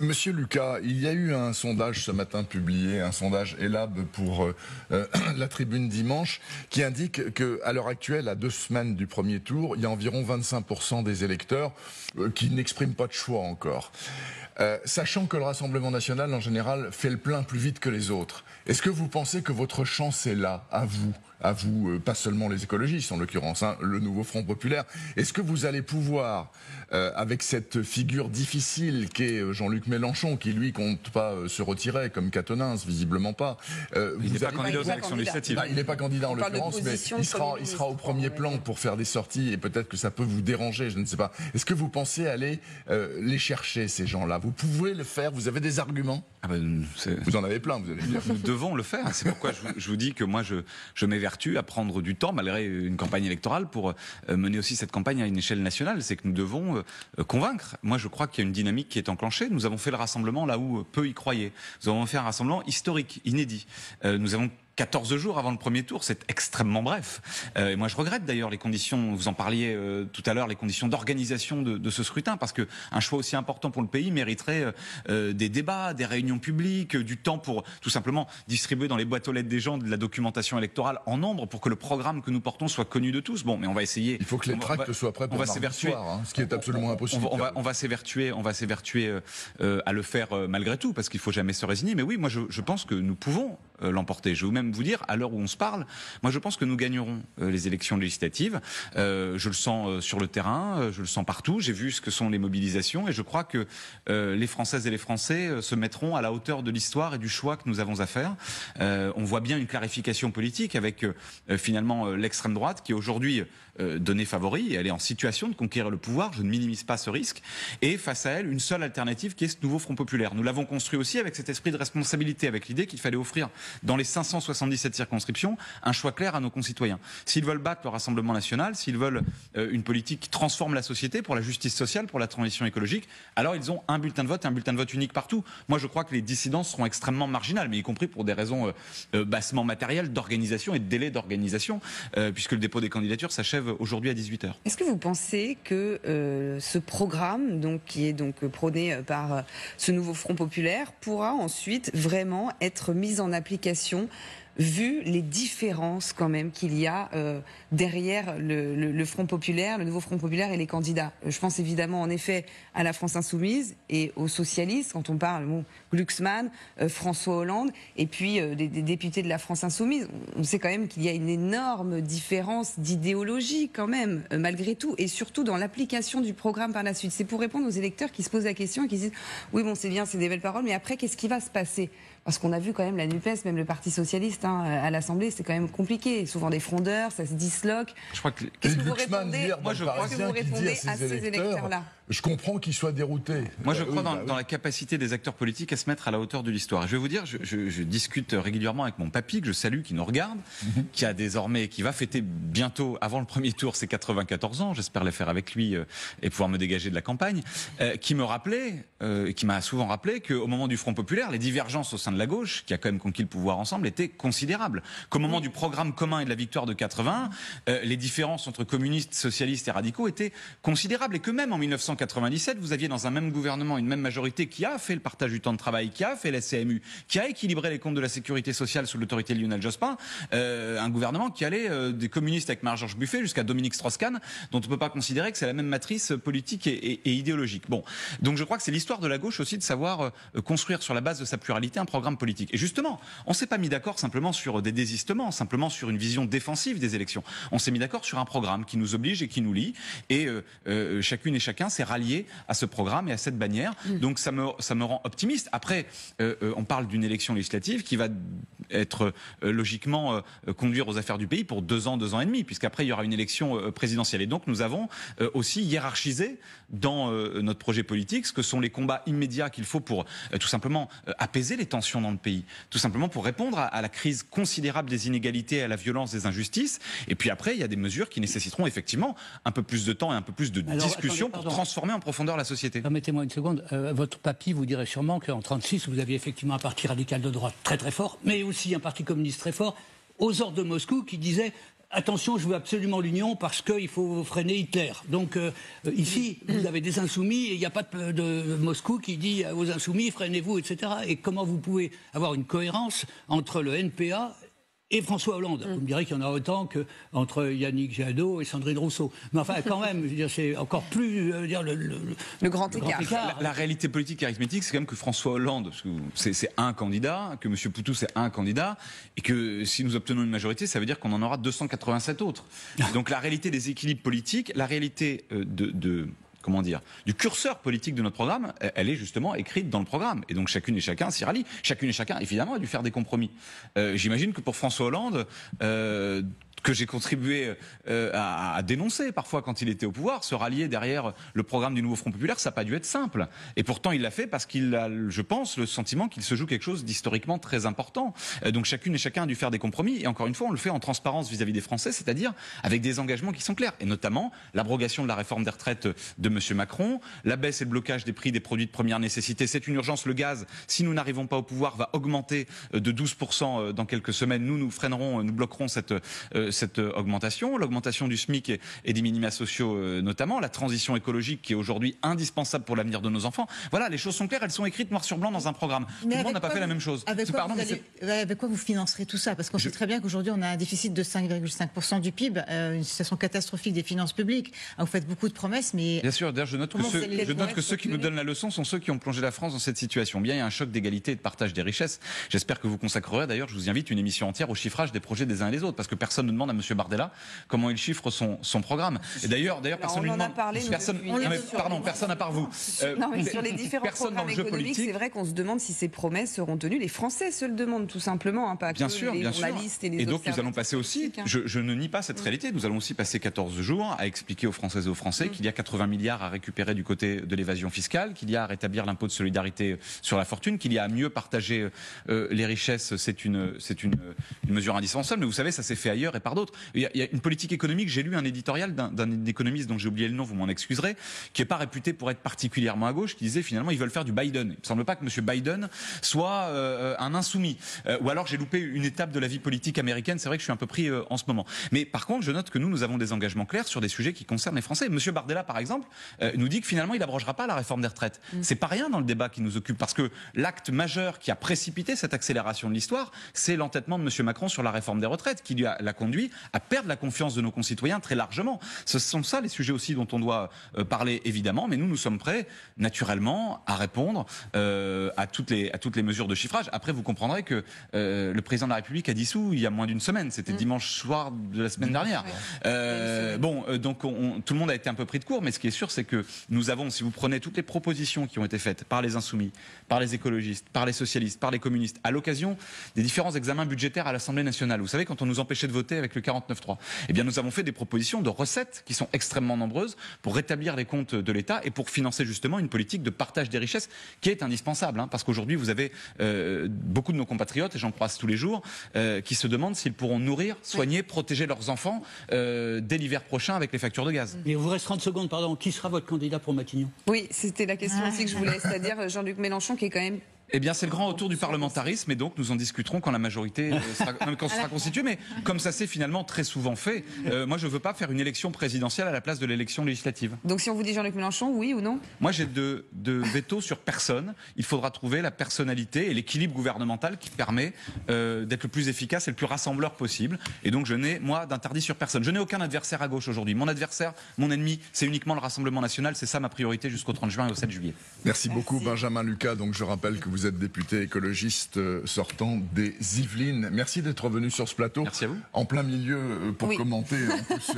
Monsieur Lucas, il y a eu un sondage ce matin publié, un sondage Elab pour la Tribune dimanche, qui indique qu'à l'heure actuelle, à 2 semaines du premier tour, il y a environ 25% des électeurs qui n'expriment pas de choix encore. Sachant que le Rassemblement national, en général, fait le plein plus vite que les autres, est-ce que vous pensez que votre chance est là, à vous, pas seulement les écologistes en l'occurrence, hein, le nouveau Front populaire, est-ce que vous allez pouvoir, avec cette figure difficile qu'est Jean-Luc Mélenchon, qui lui compte pas se retirer comme Catonins, visiblement pas. Il n'est pas candidat aux élections législatives. Il n'est pas candidat en l'occurrence, mais il sera au premier plan pour faire des sorties et peut-être que ça peut vous déranger, je ne sais pas. Est-ce que vous pensez aller les chercher, ces gens-là? Vous pouvez le faire? Vous avez des arguments? Vous en avez plein, vous allez dire. Nous devons le faire. C'est pourquoi je vous dis que moi, je m'évertue à prendre du temps, malgré une campagne électorale, pour mener aussi cette campagne à une échelle nationale. C'est que nous devons convaincre. Moi, je crois qu'il y a une dynamique qui est enclenchée. Nous avons fait le rassemblement là où peu y croyaient. Nous avons fait un rassemblement historique, inédit. Nous avons 14 jours avant le premier tour, c'est extrêmement bref. Et moi, je regrette d'ailleurs les conditions, vous en parliez tout à l'heure, les conditions d'organisation de ce scrutin, parce que un choix aussi important pour le pays mériterait des débats, des réunions publiques, du temps pour tout simplement distribuer dans les boîtes aux lettres des gens de la documentation électorale en nombre pour que le programme que nous portons soit connu de tous. Bon, mais on va essayer. Il faut que les tracts soient prêts pour mardi soir, hein, ce qui est absolument impossible. On va s'évertuer à le faire malgré tout, parce qu'il faut jamais se résigner. Mais oui, moi, je pense que nous pouvons l'emporter. Je vais même vous dire, à l'heure où on se parle, moi je pense que nous gagnerons les élections législatives. Je le sens sur le terrain, je le sens partout. J'ai vu ce que sont les mobilisations et je crois que les Françaises et les Français se mettront à la hauteur de l'histoire et du choix que nous avons à faire. On voit bien une clarification politique avec finalement l'extrême droite qui est aujourd'hui donnée favori et elle est en situation de conquérir le pouvoir. Je ne minimise pas ce risque. Et face à elle, une seule alternative qui est ce nouveau Front populaire. Nous l'avons construit aussi avec cet esprit de responsabilité, avec l'idée qu'il fallait offrir dans les 577 circonscriptions un choix clair à nos concitoyens. S'ils veulent battre le Rassemblement national, s'ils veulent une politique qui transforme la société pour la justice sociale, pour la transition écologique, alors ils ont un bulletin de vote et un bulletin de vote unique partout. Moi je crois que les dissidences seront extrêmement marginales, mais y compris pour des raisons bassement matérielles d'organisation et de délai d'organisation, puisque le dépôt des candidatures s'achève aujourd'hui à 18h. Est-ce que vous pensez que ce programme, donc, qui est donc prôné par ce nouveau Front populaire, pourra ensuite vraiment être mis en application, vu les différences quand même qu'il y a derrière le Front populaire, le nouveau Front populaire et les candidats? Je pense évidemment en effet à la France insoumise et aux socialistes, quand on parle Glucksmann, François Hollande, et puis des députés de la France insoumise. On sait quand même qu'il y a une énorme différence d'idéologie quand même, malgré tout, et surtout dans l'application du programme par la suite. C'est pour répondre aux électeurs qui se posent la question et qui disent « Oui, bon, c'est bien, c'est des belles paroles, mais après, qu'est-ce qui va se passer ?» Parce qu'on a vu quand même la NUPES, même le Parti socialiste, hein, à l'Assemblée, c'est quand même compliqué. Souvent des frondeurs, ça se disloque. Je crois que Qu'est-ce que vous répondez, à ces électeurs-là? Je comprends qu'ils soient déroutés. Moi, je crois dans la capacité des acteurs politiques à se mettre à la hauteur de l'histoire. Je vais vous dire, je discute régulièrement avec mon papy, que je salue, qui nous regarde, qui va fêter bientôt, avant le premier tour, ses 94 ans. J'espère les faire avec lui et pouvoir me dégager de la campagne. Qui me rappelait, qui m'a souvent rappelé qu'au moment du Front populaire, les divergences au sein de la gauche, qui a quand même conquis le pouvoir ensemble, étaient considérables. Qu'au moment du programme commun et de la victoire de 80, les différences entre communistes, socialistes et radicaux étaient considérables. Et que même en 1997, vous aviez dans un même gouvernement une même majorité qui a fait le partage du temps de travail, qui a fait la CMU, qui a équilibré les comptes de la sécurité sociale sous l'autorité de Lionel Jospin, un gouvernement qui allait des communistes avec Marie-Georges Buffet jusqu'à Dominique Strauss-Kahn, dont on ne peut pas considérer que c'est la même matrice politique et idéologique. Bon, donc je crois que c'est l'histoire de la gauche aussi de savoir construire sur la base de sa pluralité un programme politique. Et justement, on s'est pas mis d'accord simplement sur des désistements, simplement sur une vision défensive des élections. On s'est mis d'accord sur un programme qui nous oblige et qui nous lie, et chacune et chacun s'est rallié à ce programme et à cette bannière. Donc ça me rend optimiste. Après, on parle d'une élection législative qui va être logiquement conduire aux affaires du pays pour 2 ans, 2 ans et demi, puisqu'après il y aura une élection présidentielle. Et donc nous avons aussi hiérarchisé dans notre projet politique ce que sont les combats immédiats qu'il faut pour tout simplement apaiser les tensions dans le pays, tout simplement pour répondre à la crise considérable des inégalités, à la violence des injustices. Et puis après, il y a des mesures qui nécessiteront effectivement un peu plus de temps et un peu plus de discussion pour transformer en profondeur la société. Permettez-moi une seconde. Votre papy vous dirait sûrement qu'en 1936, vous aviez effectivement un parti radical de droite très très fort, mais aussi un parti communiste très fort, aux ordres de Moscou, qui disait attention, je veux absolument l'union parce qu'il faut freiner Hitler. Donc ici, vous avez des insoumis et il n'y a pas de Moscou qui dit aux insoumis, freinez-vous, etc. Et comment vous pouvez avoir une cohérence entre le NPA et François Hollande? Vous me direz qu'il y en a autant qu'entre Yannick Jadot et Sandrine Rousseau. Mais enfin, quand même, je veux dire, c'est encore plus le grand écart. La réalité politique et arithmétique, c'est quand même que François Hollande, c'est un candidat, que M. Poutou, c'est un candidat, et que si nous obtenons une majorité, ça veut dire qu'on en aura 287 autres. Donc la réalité des équilibres politiques, la réalité comment dire, du curseur politique de notre programme, elle est justement écrite dans le programme. Et donc chacune et chacun s'y rallie. Chacune et chacun, évidemment, a dû faire des compromis. J'imagine que pour François Hollande, que j'ai contribué à dénoncer parfois quand il était au pouvoir, se rallier derrière le programme du Nouveau Front Populaire, ça n'a pas dû être simple. Et pourtant, il l'a fait parce qu'il a, je pense, le sentiment qu'il se joue quelque chose d'historiquement très important. Donc chacune et chacun a dû faire des compromis. Et encore une fois, on le fait en transparence vis-à-vis des Français, c'est-à-dire avec des engagements qui sont clairs. Et notamment l'abrogation de la réforme des retraites de M. Macron, la baisse et le blocage des prix des produits de première nécessité. C'est une urgence. Le gaz, si nous n'arrivons pas au pouvoir, va augmenter de 12% dans quelques semaines. Nous freinerons, nous bloquerons cette augmentation, l'augmentation du SMIC et des minima sociaux notamment, la transition écologique qui est aujourd'hui indispensable pour l'avenir de nos enfants. Voilà, les choses sont claires, elles sont écrites noir sur blanc dans un programme. Tout le monde n'a pas fait la même chose. Avec quoi vous financerez tout ça? Parce qu'on sait très bien qu'aujourd'hui on a un déficit de 5,5% du PIB, une situation catastrophique des finances publiques. Vous faites beaucoup de promesses, mais... Bien sûr, d'ailleurs je note que ceux qui nous donnent la leçon sont ceux qui ont plongé la France dans cette situation. Bien, il y a un choc d'égalité et de partage des richesses. J'espère que vous consacrerez, d'ailleurs, je vous invite, une émission entière au chiffrage des projets des uns et des autres, parce que personne ne demande à M. Bardella comment il chiffre son programme. Et d'ailleurs, personne ne lui demande. Personne à part vous. Non, mais sur les différents programmes économiques, c'est vrai qu'on se demande si ces promesses seront tenues. Les Français se le demandent tout simplement, hein, pas bien que sûr, les journalistes et les donc nous allons passer aussi, je ne nie pas cette réalité, nous allons aussi passer 14 jours à expliquer aux Françaises et aux Français qu'il y a 80 milliards à récupérer du côté de l'évasion fiscale, qu'il y a à rétablir l'impôt de solidarité sur la fortune, qu'il y a à mieux partager les richesses. C'est une mesure indispensable, mais vous savez, ça s'est fait ailleurs et par d'autres. Il y a une politique économique, j'ai lu un éditorial d'un économiste dont j'ai oublié le nom, vous m'en excuserez, qui n'est pas réputé pour être particulièrement à gauche, qui disait finalement ils veulent faire du Biden. Il ne me semble pas que M. Biden soit un insoumis. Ou alors j'ai loupé une étape de la vie politique américaine, c'est vrai que je suis un peu pris en ce moment. Mais par contre, je note que nous avons des engagements clairs sur des sujets qui concernent les Français. M. Bardella, par exemple, nous dit que finalement il n'abrogera pas la réforme des retraites. C'est pas rien dans le débat qui nous occupe, parce que l'acte majeur qui a précipité cette accélération de l'histoire, c'est l'entêtement de M. Macron sur la réforme des retraites, qui l'a conduit à perdre la confiance de nos concitoyens très largement. Ce sont ça les sujets aussi dont on doit parler évidemment, mais nous sommes prêts naturellement à répondre à toutes les mesures de chiffrage. Après, vous comprendrez que le président de la République a dissous il y a moins d'une semaine, c'était dimanche soir de la semaine dernière. Donc tout le monde a été un peu pris de court, mais ce qui est sûr, c'est que nous avons, si vous prenez toutes les propositions qui ont été faites par les insoumis, par les écologistes, par les socialistes, par les communistes, à l'occasion des différents examens budgétaires à l'Assemblée nationale, vous savez, quand on nous empêchait de voter avec le 49.3, eh bien nous avons fait des propositions de recettes qui sont extrêmement nombreuses pour rétablir les comptes de l'État et pour financer justement une politique de partage des richesses qui est indispensable, hein, parce qu'aujourd'hui vous avez beaucoup de nos compatriotes, et j'en croise tous les jours, qui se demandent s'ils pourront nourrir, soigner, protéger leurs enfants dès l'hiver prochain avec les factures de gaz. Il vous reste 30 secondes, pardon. Qui sera votre candidat pour Matignon? Oui, c'était la question aussi que je voulais, c'est-à-dire Jean-Luc Mélenchon qui est quand même... Eh bien, c'est le grand retour du parlementarisme, et donc nous en discuterons quand la majorité sera constituée. Mais comme ça s'est finalement très souvent fait, moi je ne veux pas faire une élection présidentielle à la place de l'élection législative. Donc si on vous dit Jean-Luc Mélenchon, oui ou non? Moi j'ai de veto sur personne. Il faudra trouver la personnalité et l'équilibre gouvernemental qui permet d'être le plus efficace et le plus rassembleur possible. Et donc je n'ai, moi, d'interdit sur personne. Je n'ai aucun adversaire à gauche aujourd'hui. Mon adversaire, mon ennemi, c'est uniquement le Rassemblement national. C'est ça ma priorité jusqu'au 30 juin et au 7 juillet. Merci beaucoup Benjamin Lucas. Donc je rappelle que vous êtes député écologiste sortant des Yvelines. Merci d'être venu sur ce plateau. Merci à vous. En plein milieu pour commenter en plus,